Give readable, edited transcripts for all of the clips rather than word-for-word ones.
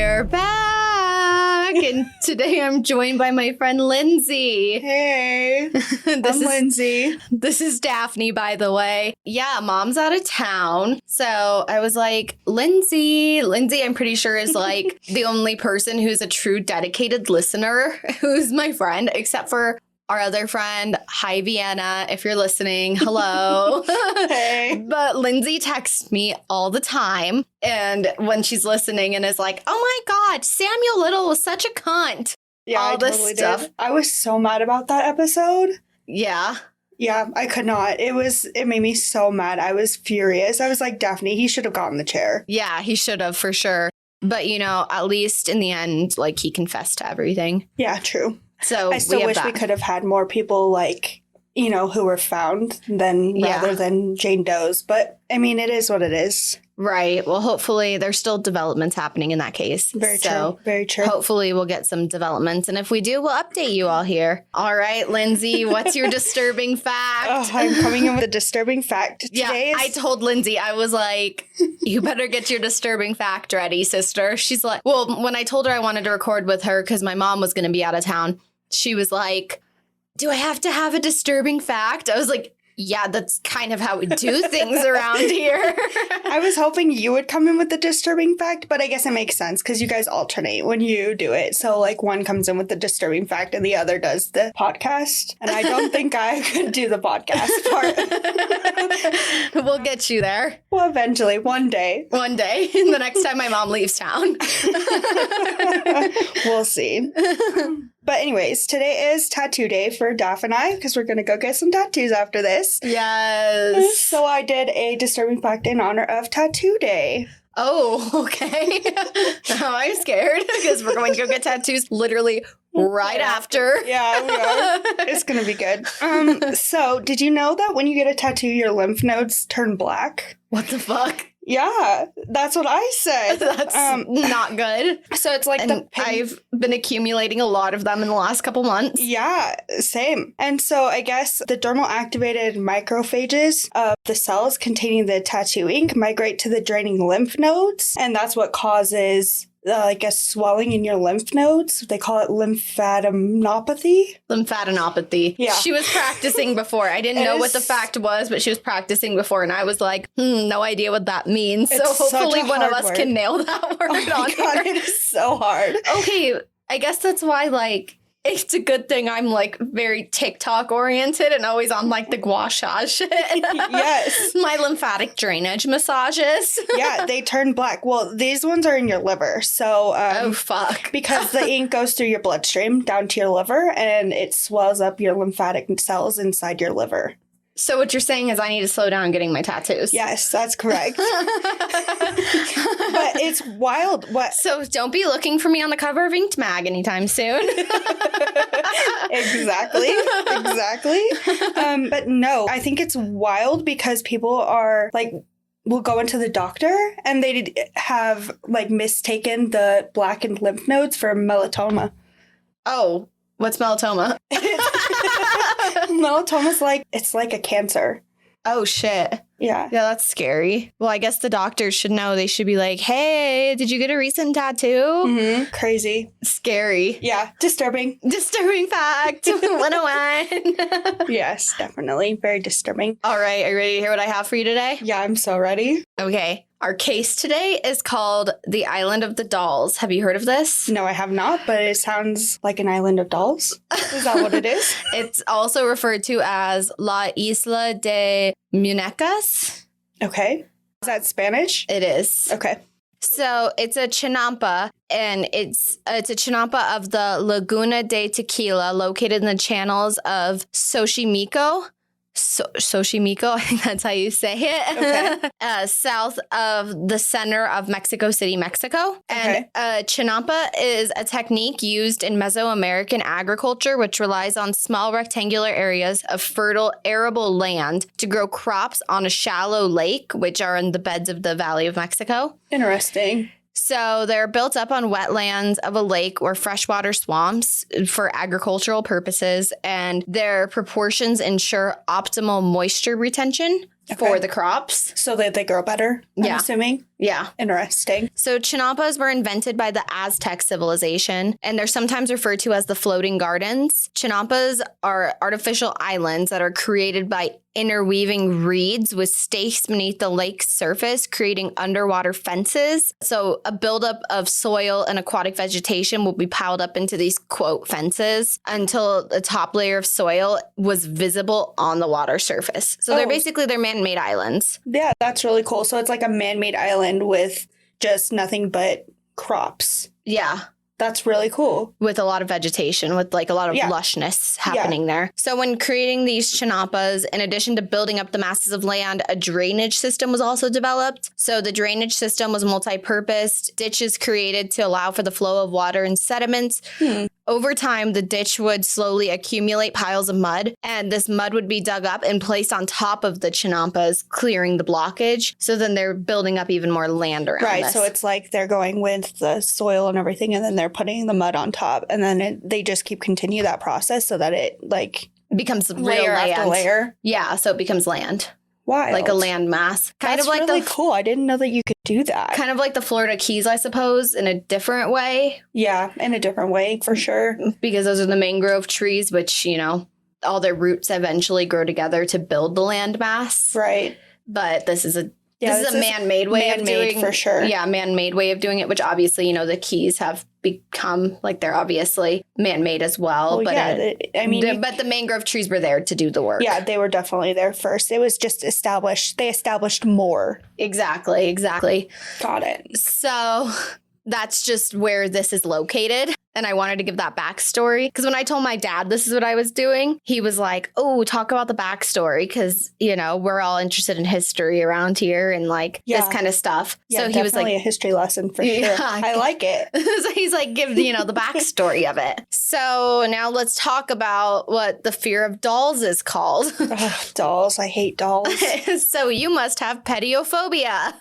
We're back, and today I'm joined by my friend Lynsey. Hey, I'm Lynsey. This is Daphne, by the way. Yeah, mom's out of town, so I was like, Lynsey, I'm pretty sure is like the only person who's a true dedicated listener who's my friend, except for our other friend. Hi, Vienna, if you're listening. Hello. Hey. But Lynsey texts me all the time. And when she's listening and is like, oh my God, Samuel Little was such a cunt. Yeah, all I this totally stuff. did. I was so mad about that episode. Yeah. Yeah, I could not. It made me so mad. I was furious. I was like, Daphne, he should have gotten the chair. Yeah, he should have for sure. But, you know, at least in the end, like, he confessed to everything. Yeah, true. So I still wish we could have had more people like, you know, who were found rather than Jane Doe's. But I mean, it is what it is. Right. Well, hopefully there's still developments happening in that case. Very true. Very true. Hopefully we'll get some developments. And if we do, we'll update you all here. All right, Lynsey, what's your disturbing fact? Oh, I'm coming in with a disturbing fact. Yeah, I told Lynsey, I was like, you better get your disturbing fact ready, sister. She's like, well, when I told her I wanted to record with her because my mom was going to be out of town, she was like, do I have to have a disturbing fact? I was like, yeah, that's kind of how we do things around here. I was hoping you would come in with the disturbing fact, but I guess it makes sense because you guys alternate when you do it. So, like, one comes in with the disturbing fact and the other does the podcast. And I don't think I could do the podcast part. We'll get you there. Well, eventually, one day. One day, the next time my mom leaves town. We'll see. But anyways, today is tattoo day for Daph and I because we're going to go get some tattoos after this. Yes. So I did a disturbing fact in honor of Tattoo Day. Oh, okay. Now I'm scared because we're going to go get tattoos literally right after. Yeah, we are. It's going to be good. So did you know that when you get a tattoo, your lymph nodes turn black? What the fuck? Yeah, that's what I said. That's not good. So it's like I've been accumulating a lot of them in the last couple months. Yeah, same. And so I guess the dermal activated macrophages of the cells containing the tattoo ink migrate to the draining lymph nodes. And that's what causes like a swelling in your lymph nodes. They call it lymphadenopathy. Lymphadenopathy. Yeah. She was practicing before. I didn't know what the fact was, but she was practicing before. And I was like, no idea what that means. So hopefully one of us can nail that word on God, here. it is so hard. Okay, I guess that's why, like, it's a good thing I'm, like, very TikTok oriented and always on, like, the gua sha shit. Yes. My lymphatic drainage massages. Yeah, they turn black. Well, these ones are in your liver. So, oh, fuck. Because the ink goes through your bloodstream down to your liver and it swells up your lymphatic cells inside your liver. So what you're saying is I need to slow down getting my tattoos. Yes, that's correct. But it's wild. So don't be looking for me on the cover of Inked Mag anytime soon. Exactly. But no, I think it's wild because people are like, will go into the doctor and they have like mistaken the blackened lymph nodes for melanoma. Oh, what's melanoma? Melatoma's like, it's like a cancer. Oh, shit. Yeah. Yeah, that's scary. Well, I guess the doctors should know. They should be like, hey, did you get a recent tattoo? Mm-hmm. Crazy. Scary. Yeah. Disturbing. Disturbing fact 101. Yes, definitely. Very disturbing. All right. Are you ready to hear what I have for you today? Yeah, I'm so ready. Okay. Our case today is called The Island of the Dolls. Have you heard of this? No, I have not, but it sounds like an island of dolls. Is that what it is? It's also referred to as La Isla de Muñecas. Okay. Is that Spanish? It is. Okay. So it's a chinampa, and it's a chinampa of the Laguna de Tequila located in the channels of Xochimilco. Xochimilco, I think that's how you say it. Okay. South of the center of Mexico City, Mexico. And chinampa is a technique used in Mesoamerican agriculture, which relies on small rectangular areas of fertile arable land to grow crops on a shallow lake, which are in the beds of the Valley of Mexico. Interesting. So they're built up on wetlands of a lake or freshwater swamps for agricultural purposes, and their proportions ensure optimal moisture retention for the crops. So that they grow better, I'm assuming? Yeah. Interesting. So chinampas were invented by the Aztec civilization, and they're sometimes referred to as the floating gardens. Chinampas are artificial islands that are created by interweaving reeds with stakes beneath the lake's surface, creating underwater fences. So a buildup of soil and aquatic vegetation will be piled up into these, quote, fences until the top layer of soil was visible on the water surface. So they're man-made islands. Yeah, that's really cool. So it's like a man-made island with just nothing but crops. Yeah. That's really cool. With a lot of vegetation, with like a lot of lushness happening there. So when creating these chinampas, in addition to building up the masses of land, a drainage system was also developed. So the drainage system was multi-purposed, ditches created to allow for the flow of water and sediments. Over time, the ditch would slowly accumulate piles of mud, and this mud would be dug up and placed on top of the chinampas, clearing the blockage. So then they're building up even more land around Right, this. so it's like they're going with the soil and everything, and then they're putting the mud on top, and then they just continue that process so that it, like, becomes real layer land. after layer. Yeah, so it becomes land. Wild. Like a land mass. That's really cool. I didn't know that you could do that. Kind of like the Florida Keys, I suppose, in a different way. Yeah, in a different way, for sure. Because those are the mangrove trees, which, you know, all their roots eventually grow together to build the land mass. Right. But this is a Yeah, this is a man-made way of doing for sure. Yeah, man-made way of doing it, which obviously, you know, the Keys have become, like, they're obviously man-made as well. But but the mangrove trees were there to do the work. Yeah, they were definitely there first. It was just established. They established more. Exactly. Got it. So that's just where this is located. And I wanted to give that backstory because when I told my dad this is what I was doing, he was like, oh, talk about the backstory because, you know, we're all interested in history around here and like this kind of stuff. Yeah, so he was like, a history lesson for sure. I like it. So he's like, give, you know, the backstory of it. So now let's talk about what the fear of dolls is called. Dolls. I hate dolls. So you must have pediophobia.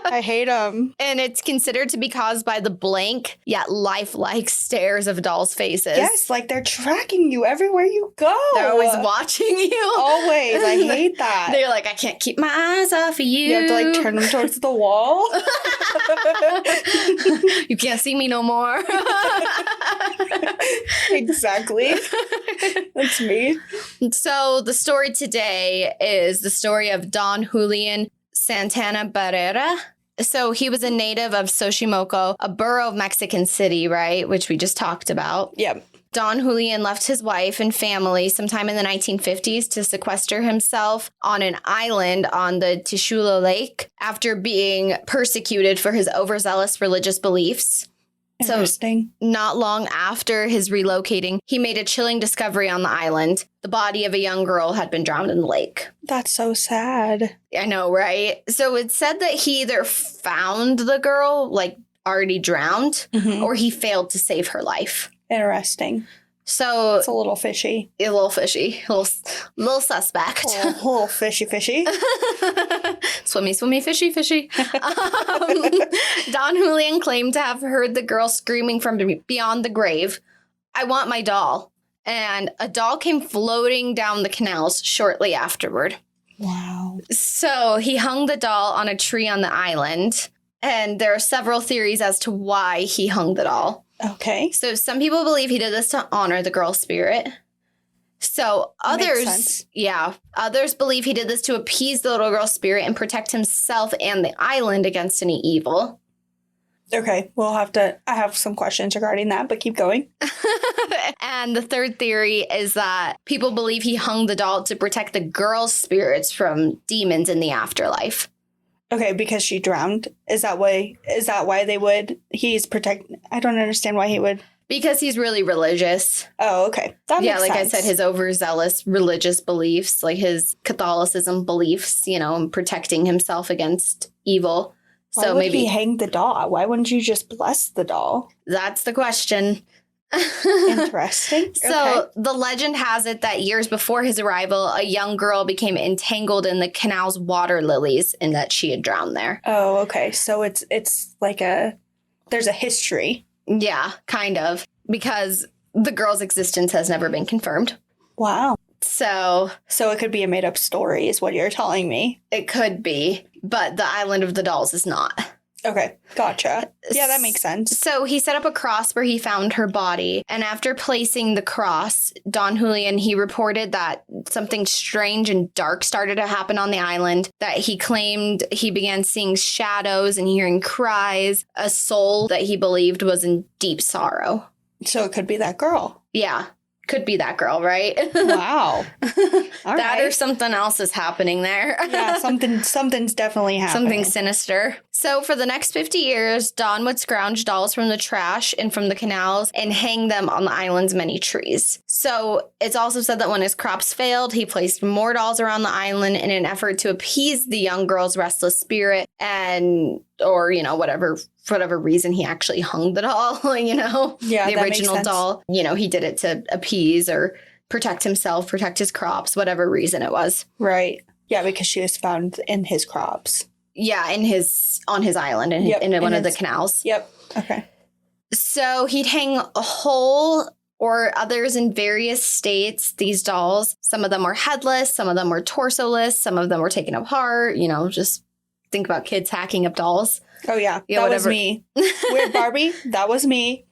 I hate them. And it's considered to be caused by the blank yet lifelike stares of dolls' faces. Yes, like they're tracking you everywhere you go. They're always watching you. Always. I hate that. They're like, I can't keep my eyes off of you. You have to like turn them towards the wall. You can't see me no more. Exactly. That's me. So the story today is the story of Don Julian Santana Barrera. So he was a native of Xochimilco, a borough of Mexican City, right? Which we just talked about. Yep. Don Julian left his wife and family sometime in the 1950s to sequester himself on an island on the Tishulo Lake after being persecuted for his overzealous religious beliefs. Interesting. So not long after his relocating, he made a chilling discovery on the island. The body of a young girl had been drowned in the lake. That's so sad. I know, right? So it's said that he either found the girl, like, already drowned, or he failed to save her life. Interesting. So it's a little fishy. A little fishy. A little suspect. A little fishy. Swimmy, fishy. Don Julian claimed to have heard the girl screaming from beyond the grave, "I want my doll." And a doll came floating down the canals shortly afterward. Wow. So he hung the doll on a tree on the island. And there are several theories as to why he hung the doll. Okay. So some people believe he did this to honor the girl's spirit. So others believe he did this to appease the little girl's spirit and protect himself and the island against any evil. Okay, I have some questions regarding that, but keep going. And the third theory is that people believe he hung the doll to protect the girl's spirits from demons in the afterlife. Okay, because she drowned. Is that why I don't understand why he would. Because he's really religious. Oh, okay. That makes sense. I said, his overzealous religious beliefs, like his Catholicism beliefs, you know, and protecting himself against evil. Why would he hang the doll? Why wouldn't you just bless the doll? That's the question. Interesting. So the legend has it that years before his arrival, a young girl became entangled in the canal's water lilies and that she had drowned there. Oh, okay. So it's like there's a history. Yeah, kind of. Because the girl's existence has never been confirmed. Wow. So it could be a made-up story is what you're telling me. it could be, but the Island of the Dolls is not. Okay, gotcha. Yeah, that makes sense. So he set up a cross where he found her body. And after placing the cross, Don Julian, he reported that something strange and dark started to happen on the island, that he claimed he began seeing shadows and hearing cries, a soul that he believed was in deep sorrow. So it could be that girl. Yeah. Could be that girl, right? Wow. All that right. or something else is happening there. Yeah, something's definitely happening. Something sinister. So for the next 50 years, Don would scrounge dolls from the trash and from the canals and hang them on the island's many trees. So it's also said that when his crops failed, he placed more dolls around the island in an effort to appease the young girl's restless spirit and, or, you know, for whatever reason he actually hung the doll, you know, yeah, the original doll, you know, he did it to appease or protect himself, protect his crops, whatever reason it was. Right. Yeah, because she was found in his crops. Yeah, on his island in one of the canals. Yep. Okay. So he'd hang whole or others in various states, these dolls. Some of them were headless, some of them were torso-less, some of them were taken apart, you know, just think about kids hacking up dolls. Oh, yeah. Yeah, that whatever. was me. Weird Barbie, that was me.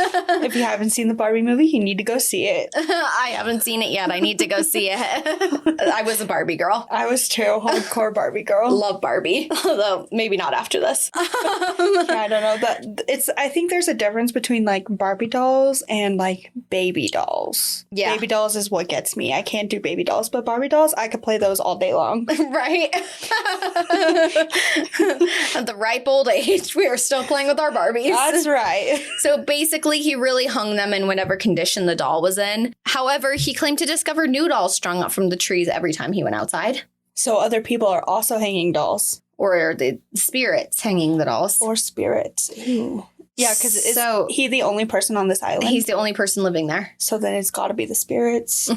If you haven't seen the Barbie movie, you need to go see it. I haven't seen it yet. I need to go see it. I was a Barbie girl. I was too. Hardcore Barbie girl. Love Barbie, although maybe not after this. Yeah, I don't know. I think there's a difference between like Barbie dolls and like baby dolls. Yeah. Baby dolls is what gets me. I can't do baby dolls, but Barbie dolls, I could play those all day long. Right? At the ripe old age, we are still playing with our Barbies. That's right. So basically, he really hung them in whatever condition the doll was in. However, he claimed to discover new dolls strung up from the trees every time he went outside. So other people are also hanging dolls. Or the spirits hanging the dolls. Or spirits. Ooh. Yeah, because is he the only person on this island? He's the only person living there. So then it's got to be the spirits.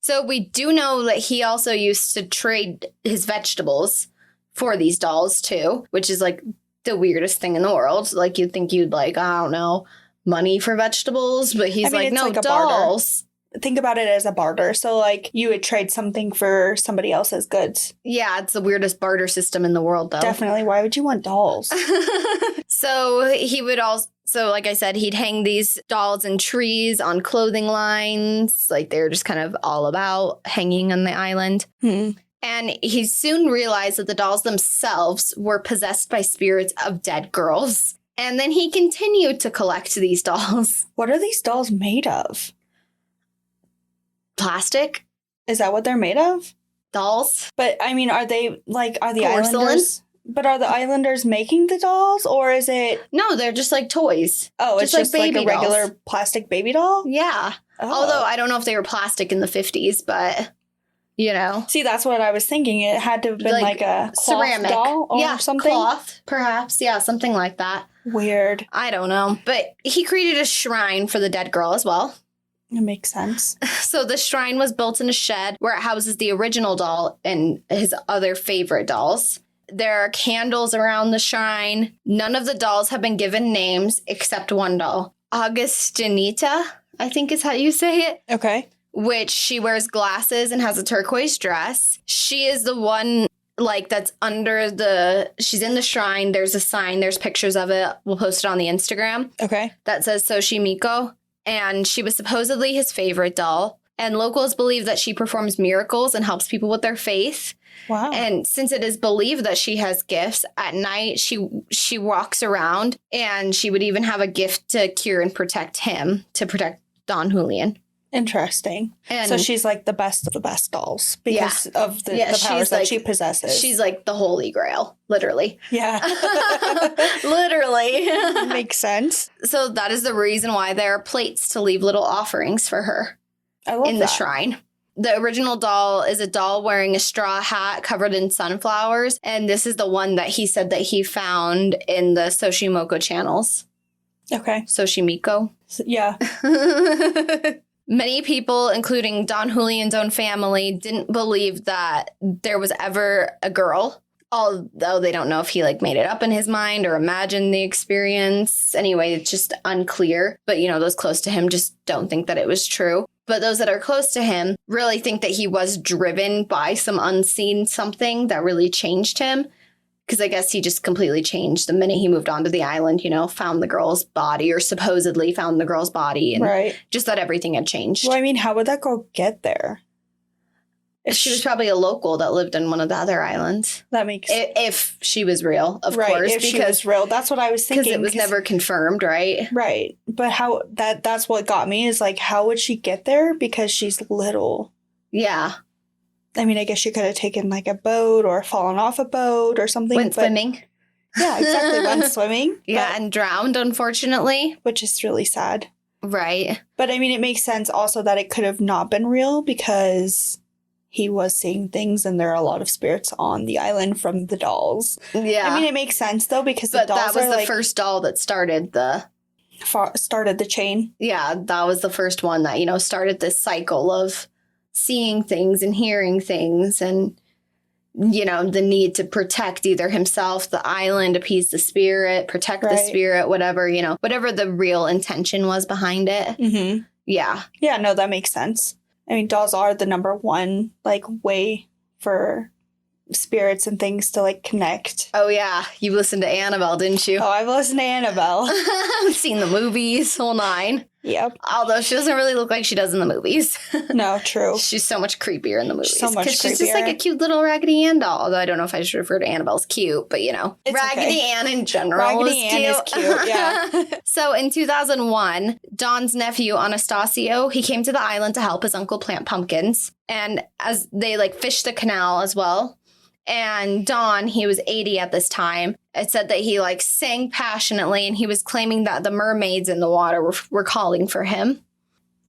So we do know that he also used to trade his vegetables for these dolls too, which is like the weirdest thing in the world. Like you'd think you'd like, I don't know, money for vegetables, but he's like, no, like dolls. Think about it as a barter. So like you would trade something for somebody else's goods. Yeah, it's the weirdest barter system in the world though. Definitely. Why would you want dolls? So he would also, like I said, he'd hang these dolls in trees on clothing lines. Like they're just kind of all about hanging on the island. And he soon realized that the dolls themselves were possessed by spirits of dead girls. And then he continued to collect these dolls. What are these dolls made of? Plastic Is that what they're made of? dolls. But I mean, are the Porcelain? islanders? But are the islanders making the dolls, or is it? No, they're just like toys. Oh, it's just like baby a regular dolls. Plastic baby doll. Yeah. Oh. Although I don't know if they were plastic in the 50s, but you know. See, that's what I was thinking. It had to have been like a cloth ceramic doll or something. Cloth, perhaps. Yeah, something like that. Weird. I don't know. But he created a shrine for the dead girl as well. It makes sense. So the shrine was built in a shed where it houses the original doll and his other favorite dolls. There are candles around the shrine. None of the dolls have been given names except one doll. Augustinita, I think is how you say it. Okay. Which she wears glasses and has a turquoise dress. She is the one that's under she's in the shrine. There's a sign. There's pictures of it. We'll post it on the Instagram. Okay. That says Xochimilco. And she was supposedly his favorite doll. And locals believe that she performs miracles and helps people with their faith. Wow. And since it is believed that she has gifts, at night she walks around and she would even have a gift to cure and protect him, to protect Don Julian. Interesting. And so she's like the best of the best dolls because of the powers that she possesses. She's like the holy grail, literally. Yeah. Literally. Makes sense. So that is the reason why there are plates to leave little offerings for her in the shrine. The original doll is a doll wearing a straw hat covered in sunflowers. And this is the one that he said that he found in the Xochimilco channels. Okay. Xochimilco. Yeah. Many people, including Don Julian's own family, didn't believe that there was ever a girl, although they don't know if he made it up in his mind or imagined the experience. Anyway, it's just unclear. But, those close to him just don't think that it was true. But those that are close to him really think that he was driven by some unseen something that really changed him. Because I guess he just completely changed the minute he moved onto the island, found the girl's body, or supposedly found the girl's body. And just that everything had changed. Well, I mean, how would that girl get there? She was probably a local that lived in one of the other islands. That makes sense. If she was real, of course. If she was real. That's what I was thinking. Because it was never confirmed, right? Right. But how that's what got me is like, how would she get there? Because she's little. Yeah. I mean, I guess she could have taken like a boat or fallen off a boat or something. Went swimming. Yeah, exactly. Went swimming. Yeah, and drowned, unfortunately. Which is really sad. Right. But I mean, it makes sense also that it could have not been real because he was seeing things, and there are a lot of spirits on the island from the dolls. Yeah. I mean, it makes sense, though, because the dolls that was the first doll that started the chain. Yeah, that was the first one that, started this cycle of seeing things and hearing things and, the need to protect either himself, the island, appease the spirit, protect the spirit, whatever, whatever the real intention was behind it. Mm-hmm. Yeah. Yeah, no, that makes sense. I mean, dolls are the number one, way for spirits and things to, connect. Oh, yeah. You listened to Annabelle, didn't you? Oh, I've listened to Annabelle. I've seen the movies, whole nine. Yep. Although she doesn't really look like she does in the movies. No, true. She's so much creepier in the movies. So much creepier. She's just like a cute little Raggedy Ann doll. Although I don't know if I should refer to Annabelle as cute, but It's Raggedy Ann in general Raggedy Ann is cute, yeah. So in 2001, Don's nephew, Anastasio, he came to the island to help his uncle plant pumpkins. And as they fished the canal as well. And Don, he was 80 at this time. It said that he sang passionately, and he was claiming that the mermaids in the water were calling for him.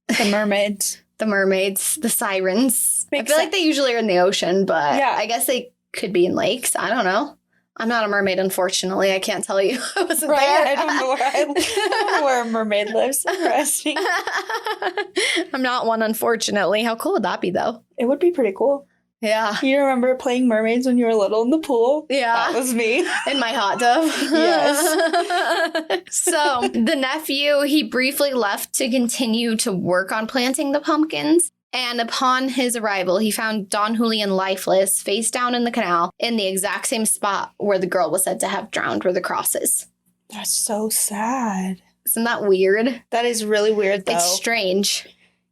The mermaids. The mermaids, the sirens. Makes I feel like they usually are in the ocean, but yeah. I guess they could be in lakes. I don't know. I'm not a mermaid, unfortunately. I can't tell you. I wasn't there. I don't know where a mermaid lives. Interesting. I'm not one, unfortunately. How cool would that be, though? It would be pretty cool. Yeah. You remember playing mermaids when you were little in the pool? Yeah. That was me. In my hot tub. Yes. So the nephew, he briefly left to continue to work on planting the pumpkins. And upon his arrival, he found Don Julian lifeless, face down in the canal, in the exact same spot where the girl was said to have drowned, where the cross is. That's so sad. Isn't that weird? That is really weird, though. It's strange.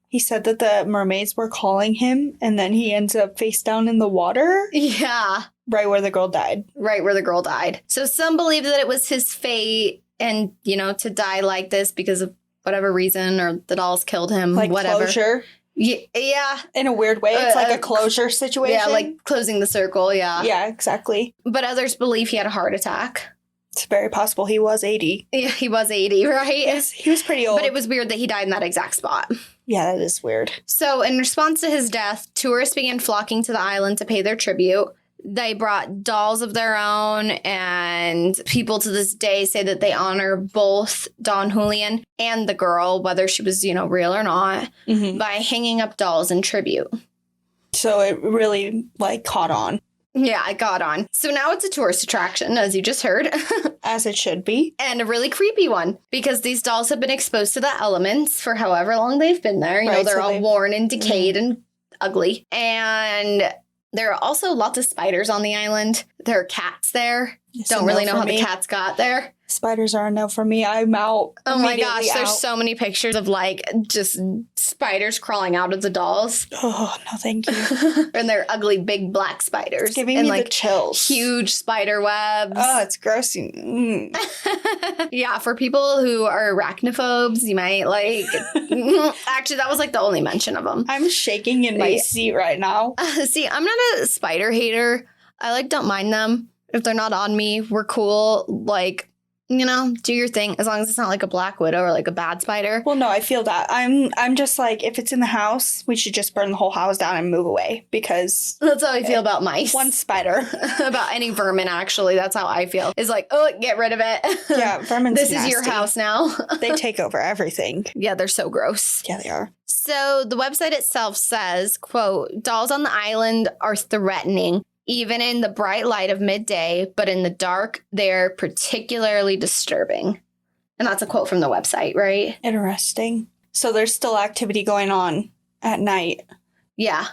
He said that the mermaids were calling him, and then he ends up face down in the water. Yeah. Right where the girl died. Right where the girl died. So some believe that it was his fate and, to die like this because of whatever reason, or the dolls killed him, whatever. Closure. Yeah. In a weird way. It's like a closure situation. Yeah, closing the circle, yeah. Yeah, exactly. But others believe he had a heart attack. It's very possible. He was 80. Yeah, he was 80, right? Yes, he was pretty old. But it was weird that he died in that exact spot. Yeah, that is weird. So in response to his death, tourists began flocking to the island to pay their tribute. They brought dolls of their own, and people to this day say that they honor both Don Julian and the girl, whether she was, real or not, by hanging up dolls in tribute. So it really, caught on. Yeah, it got on. So now it's a tourist attraction, as you just heard. As it should be. And a really creepy one, because these dolls have been exposed to the elements for however long they've been there. You know, they're all worn and decayed and ugly. And there are also lots of spiders on the island. There are cats there. Don't really know how the cats got there. Spiders are a no for me. I'm out. Oh my gosh, there's so many pictures of just spiders crawling out of the dolls. Oh, no, thank you. And they're ugly, big black spiders. It's giving me the chills. Huge spider webs. Oh, it's gross. Yeah, for people who are arachnophobes, you might actually, that was the only mention of them. I'm shaking in my seat right now. See, I'm not a spider hater. I don't mind them. If they're not on me, we're cool. Do your thing, as long as it's not a black widow or a bad spider. Well, no, I feel that. I'm just if it's in the house, we should just burn the whole house down and move away, because that's how I feel about mice. One spider. About any vermin, actually. That's how I feel. It's get rid of it. Yeah, vermin's This nasty. is your house now. They take over everything. Yeah, they're so gross. Yeah, they are. So the website itself says, quote, dolls on the island are threatening, even in the bright light of midday, but in the dark, they're particularly disturbing. And that's a quote from the website, right? Interesting. So there's still activity going on at night. Yeah.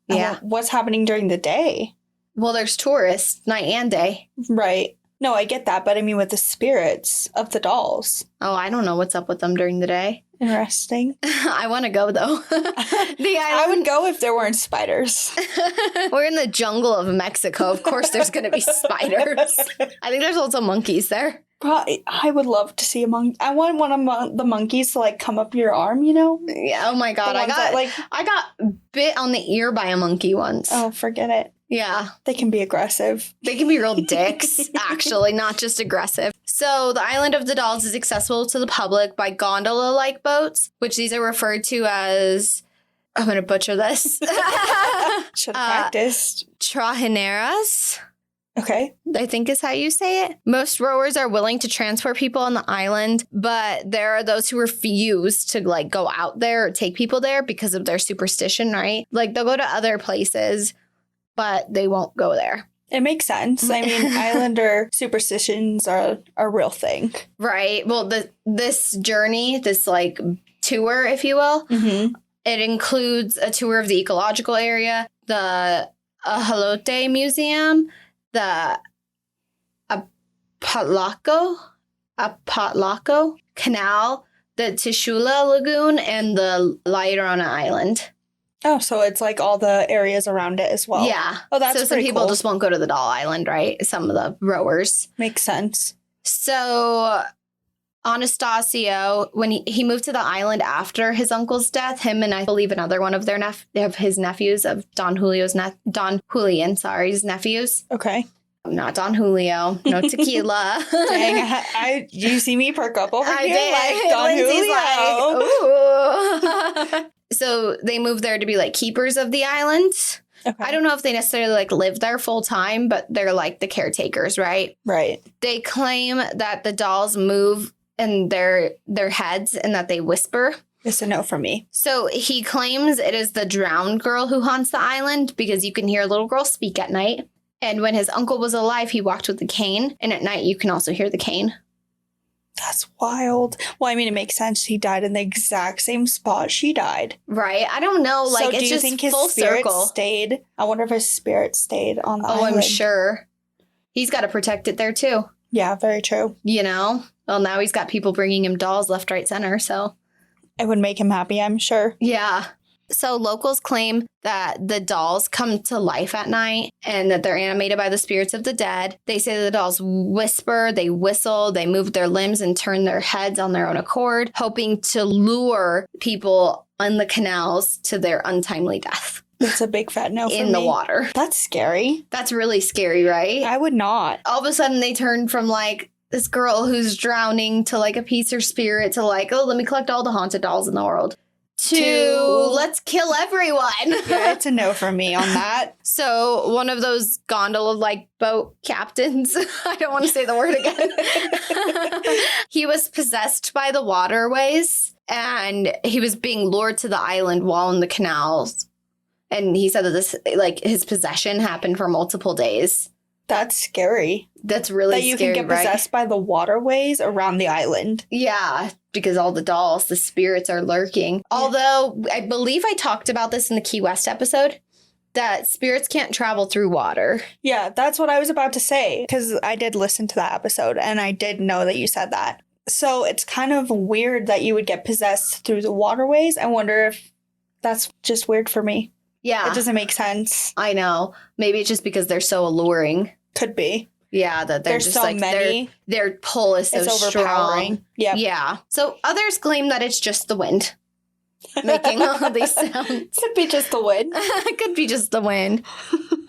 Yeah. What's happening during the day? Well, there's tourists, night and day. Right. No, I get that, but I mean with the spirits of the dolls. Oh, I don't know what's up with them during the day. Interesting. I want to go, though. I would go if there weren't spiders. We're in the jungle of Mexico. Of course there's going to be spiders. I think there's also monkeys there. Probably, I would love to see a monkey. I want one of the monkeys to like come up your arm, you know? Yeah. Oh my God. I got bit on the ear by a monkey once. Oh, forget it. Yeah. They can be aggressive. They can be real dicks, actually, not just aggressive. So the Island of the Dolls is accessible to the public by gondola-like boats, which these are referred to as, I'm going to butcher this. Should have practiced. Trajineras. Okay. I think is how you say it. Most rowers are willing to transport people on the island, but there are those who refuse to like go out there or take people there because of their superstition, right? Like they'll go to other places, but they won't go there. It makes sense. I mean, islander superstitions are a real thing. Right. Well, this journey, this like tour, if you will, it includes a tour of the ecological area, the Ajolote Museum, the Apatlaco Canal, the Tishula Lagoon, and the La Llorona Island. Oh, so it's like all the areas around it as well. Yeah. Oh, that's so some people cool. just won't go to the Doll Island, right? Some of the rowers. Makes sense. So Anastasio, when he moved to the island after his uncle's death, him and I believe another one of his nephews, of Don Julian's nephews. Okay. Not Don Julio, no tequila. Dang, you see me perk up over I here did. like Don Julio. Like, ooh. So they moved there to be like keepers of the island. Okay. I don't know if they necessarily like live there full time, but they're like the caretakers, right? Right. They claim that the dolls move in their heads and that they whisper. It's a no for me. So he claims it is the drowned girl who haunts the island because you can hear a little girl speak at night. And when his uncle was alive, he walked with a cane. And at night, you can also hear the cane. That's wild. Well, I mean, it makes sense. He died in the exact same spot she died. Right. I don't know. Like, so it's do you just think his full spirit circle. stayed? I wonder if his spirit stayed on the island. Oh, I'm sure. He's got to protect it there, too. Yeah, very true. You know? Well, now he's got people bringing him dolls left, right, center. So it would make him happy, I'm sure. Yeah. So locals claim that the dolls come to life at night and that they're animated by the spirits of the dead. They say the dolls whisper, they whistle, they move their limbs and turn their heads on their own accord, hoping to lure people on the canals to their untimely death. That's a big fat no for me. In the water. That's scary. That's really scary, right? I would not. All of a sudden they turn from like this girl who's drowning to like a piece of spirit to like, oh, let me collect all the haunted dolls in the world. To let's kill everyone. Yeah, it's a no for me on that. So one of those gondola-like boat captains, I don't want to say the word again. He was possessed by the waterways and he was being lured to the island while in the canals. And he said that this, like, his possession happened for multiple days. That's scary. That's really scary, that you can get possessed by the waterways around the island. Yeah, because all the dolls, the spirits are lurking. Yeah. Although, I believe I talked about this in the Key West episode, that spirits can't travel through water. Yeah, that's what I was about to say, because I did listen to that episode, and I did know that you said that. So it's kind of weird that you would get possessed through the waterways. I wonder if that's just weird for me. Yeah. It doesn't make sense. I know. Maybe it's just because they're so alluring. Could be. Yeah, that they're just so like many. Their pull is so strong. Yep. Yeah. So others claim that it's just the wind making all these sounds. Could be just the wind. Could be just the wind.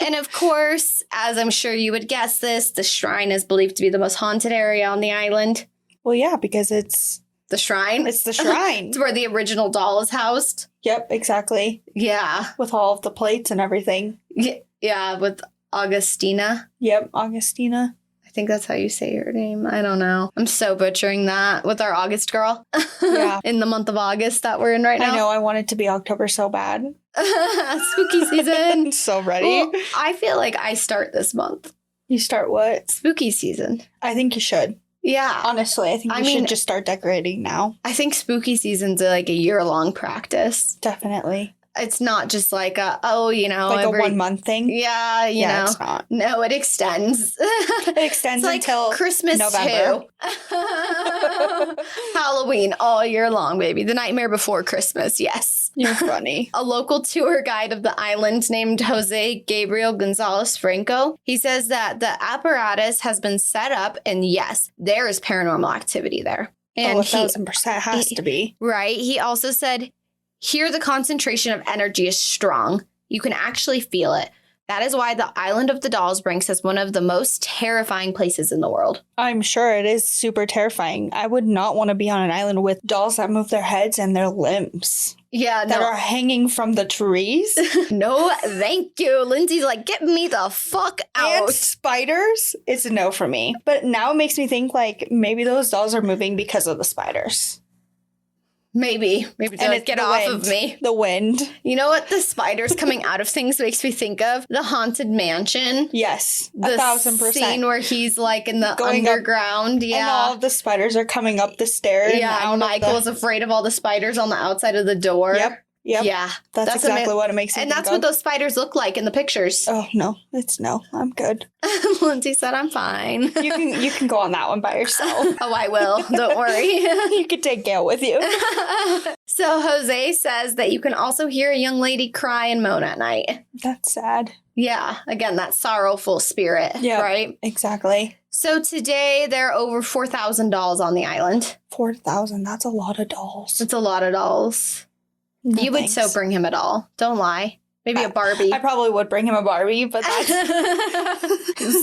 And of course, as I'm sure you would guess this, the shrine is believed to be the most haunted area on the island. Well, yeah, because it's the shrine. It's the shrine. It's where the original doll is housed. Yep, exactly. Yeah. With all of the plates and everything. Yeah, with Augustina. Yep, Augustina. I think that's how you say her name. I don't know. I'm so butchering that with our August girl. Yeah. In the month of August that we're in right now. I know. I want it to be October so bad. Spooky season. I'm so ready. Well, I feel like I start this month. You start what? Spooky season. I think you should. Yeah. Honestly, I think we should just start decorating now. I think spooky season's like a year-long practice. Definitely. It's not just like a 1 month thing. Yeah, you know. It's not. No, it extends. It extends until Christmas November. too. Halloween all year long, baby. The nightmare before Christmas, yes. You're funny. A local tour guide of the island named Jose Gabriel Gonzalez Franco, he says that the apparatus has been set up and yes, there is paranormal activity there. And 1,000% has to be. Right. He also said, here the concentration of energy is strong. You can actually feel it. That is why the island of the dolls ranks as one of the most terrifying places in the world. I'm sure it is super terrifying. I would not want to be on an island with dolls that move their heads and their limbs. Yeah, that are hanging from the trees. No, thank you. Lynsey's like, get me the fuck out. And spiders, it's a no for me. But now it makes me think like maybe those dolls are moving because of the spiders. Maybe they're like, get off of me. The wind. You know what the spiders coming out of things makes me think of? The Haunted Mansion. Yes, the 1,000%. Scene where he's like in the underground. Yeah. And all of the spiders are coming up the stairs. Yeah, and Michael's afraid of all the spiders on the outside of the door. Yep. Yeah. That's exactly what it makes me think And that's what those spiders look like in the pictures. Oh, no. It's no. I'm good. Lynsey said I'm fine. You can go on that one by yourself. Oh, I will. Don't worry. You can take Gail with you. So Jose says that you can also hear a young lady cry and moan at night. That's sad. Yeah. Again, that sorrowful spirit. Yeah. Right? Exactly. So today there are over 4,000 dolls on the island. 4,000. That's a lot of dolls. It's a lot of dolls. No, you would so bring him a doll. Don't lie. Maybe a Barbie. I probably would bring him a Barbie, but that's...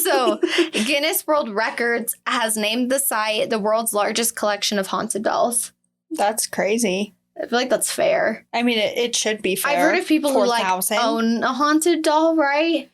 So, Guinness World Records has named the site the world's largest collection of haunted dolls. That's crazy. I feel like that's fair. I mean, it should be fair. I've heard of people 4, who like own a haunted doll, right?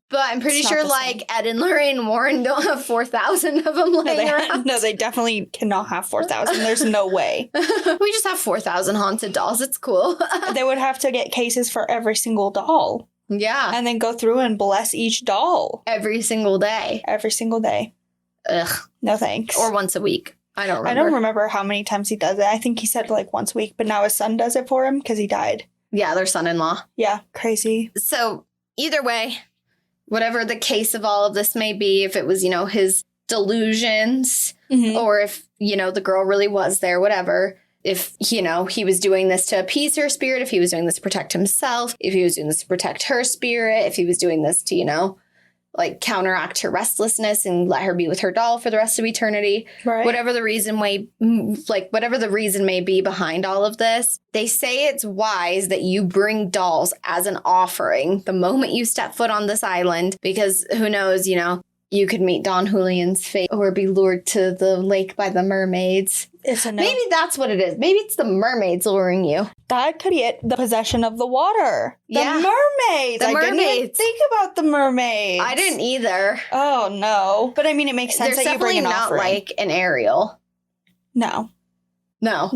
But I'm pretty sure like Ed and Lorraine Warren don't have 4,000 of them laying around. No, they definitely cannot have 4,000. There's no way. We just have 4,000 haunted dolls. It's cool. They would have to get cases for every single doll. Yeah. And then go through and bless each doll. Every single day. Every single day. Ugh. No thanks. Or once a week. I don't remember how many times he does it. I think he said like once a week, but now his son does it for him because he died. Yeah, their son-in-law. Yeah, crazy. So either way, whatever the case of all of this may be, if it was, his delusions or if, the girl really was there, whatever. If, he was doing this to appease her spirit, if he was doing this to protect himself, if he was doing this to protect her spirit, if he was doing this to, counteract her restlessness and let her be with her doll for the rest of eternity. Right. Whatever the reason may be behind all of this, they say it's wise that you bring dolls as an offering the moment you step foot on this island, because who knows, you could meet Don Julian's fate or be lured to the lake by the mermaids. It's a no. Maybe that's what it is. Maybe it's the mermaids luring you. That could be it. The possession of the water. The mermaids. I didn't even think about the mermaids. I didn't either. Oh, no. But I mean, it makes sense that you bring an offering. They're definitely not like an Ariel. No. No.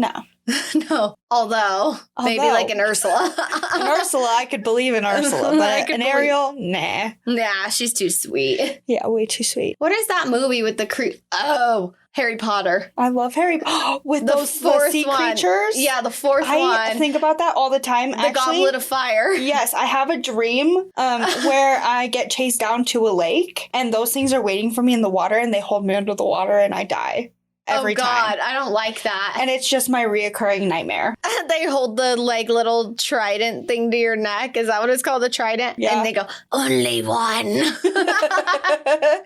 Although, maybe like an Ursula. An Ursula, I could believe in Ursula, but an Ariel, nah. Nah, she's too sweet. Yeah, way too sweet. What is that movie with the Harry Potter. I love Harry with those sea creatures. Yeah, the fourth one. I think about that all the time. The Goblet of Fire. Yes, I have a dream where I get chased down to a lake and those things are waiting for me in the water and they hold me under the water and I die. Every time. I don't like that. And it's just my reoccurring nightmare. They hold the little trident thing to your neck. Is that what it's called? The trident? Yeah. And they go, only one.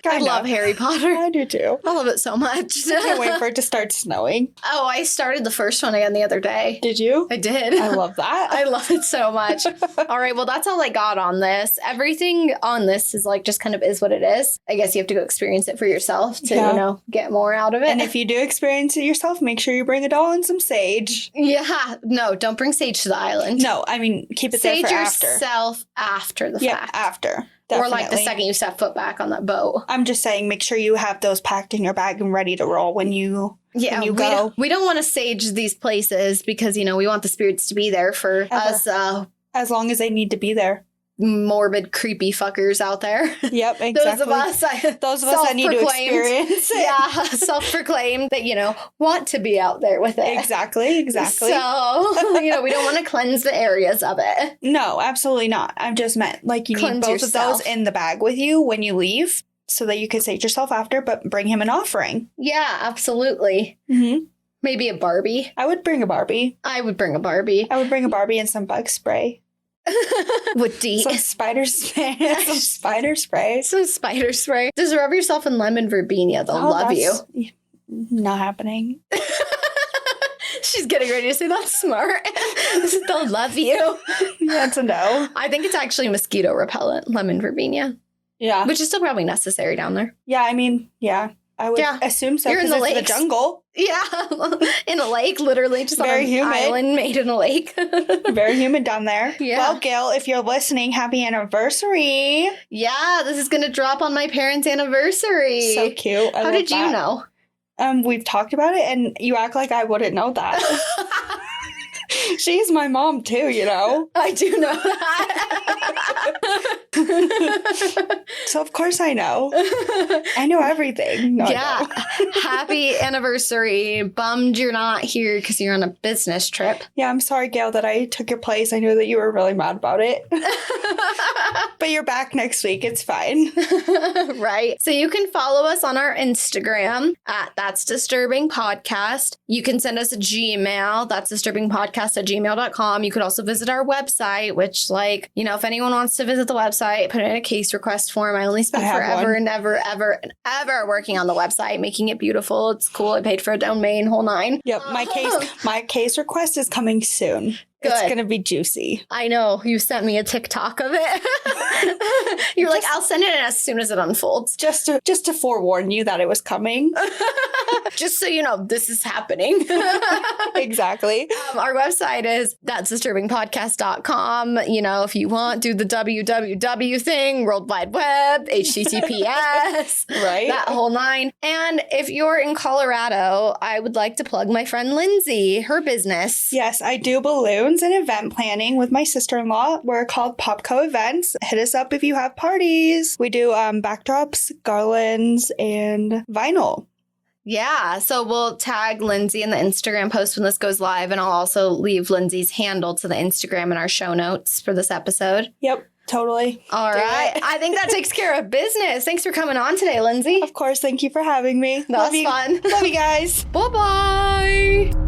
I love Harry Potter. I do too. I love it so much. I can't wait for it to start snowing. Oh, I started the first one again the other day. Did you? I did. I love that. I love it so much. All right, well, that's all I got on this. Everything on this is just kind of is what it is. I guess you have to go experience it for yourself to, get more out of it. And if you do experience it yourself, make sure you bring a doll and some sage. Yeah. No, don't bring sage to the island. No, I mean, keep it there for after. Sage yourself after the fact. Yeah, after. Definitely. Or the second you step foot back on that boat. I'm just saying, make sure you have those packed in your bag and ready to roll when you go. We don't want to sage these places because, we want the spirits to be there for us. As long as they need to be there. morbid, creepy fuckers out there. Yep, exactly. Those of us that need to experience it. Yeah, self-proclaimed that, want to be out there with it. Exactly. So, we don't want to cleanse the areas of it. No, absolutely not. I've just meant, you Cleanse need both yourself. of those in the bag with you when you leave so that you can save yourself after, but bring him an offering. Yeah, absolutely. Mm-hmm. Maybe a Barbie. I would bring a Barbie. I would bring a Barbie. I would bring a Barbie and some bug spray. With D. Some spider spray. Some spider spray. Some spider spray. Just rub yourself in lemon verbena. They'll love you. Not happening. She's getting ready to say that's smart. They'll love you. That's a no. I think it's actually mosquito repellent, lemon verbena. Yeah. Which is still probably necessary down there. Yeah, I mean, yeah. I would assume so. You're in the it's lakes. the jungle. Yeah. In a lake, literally. Just Very on an humid. island made in a lake. Very humid down there. Yeah. Well, Gail, if you're listening, happy anniversary. Yeah, this is going to drop on my parents' anniversary. So cute. How did you know? We've talked about it, and you act like I wouldn't know that. She's my mom, too, I do know that. So, of course, I know. I know everything. No, yeah. Happy anniversary. Bummed you're not here because you're on a business trip. Yeah, I'm sorry, Gail, that I took your place. I know that you were really mad about it. But you're back next week. It's fine. Right. So you can follow us on our Instagram at That's Disturbing Podcast. You can send us a Gmail, That's Disturbing Podcast@gmail.com. You could also visit our website, which, if anyone wants to visit the website, put in a case request form. I only spent forever and ever working on the website, making it beautiful. It's cool. I paid for a domain, whole nine. Yep. My case request is coming soon. Good. It's going to be juicy. I know. You sent me a TikTok of it. You're like, I'll send it in as soon as it unfolds. Just to forewarn you that it was coming. Just so you know, this is happening. Exactly. Our website is that'sdisturbingpodcast.com. If you want, do the www thing, World Wide Web, HTTPS, right? That whole nine. And if you're in Colorado, I would like to plug my friend Lynsey, her business. Yes, I do balloons and event planning with my sister-in-law. We're called Popco Events. Hit us up if you have parties. We do backdrops, garlands, and vinyl. Yeah, so we'll tag Lynsey in the Instagram post when this goes live, and I'll also leave Lynsey's handle to the Instagram in our show notes for this episode. Yep, totally. All right. I think that takes care of business. Thanks for coming on today, Lynsey. Of course, thank you for having me. That was fun. Love you guys. Bye-bye.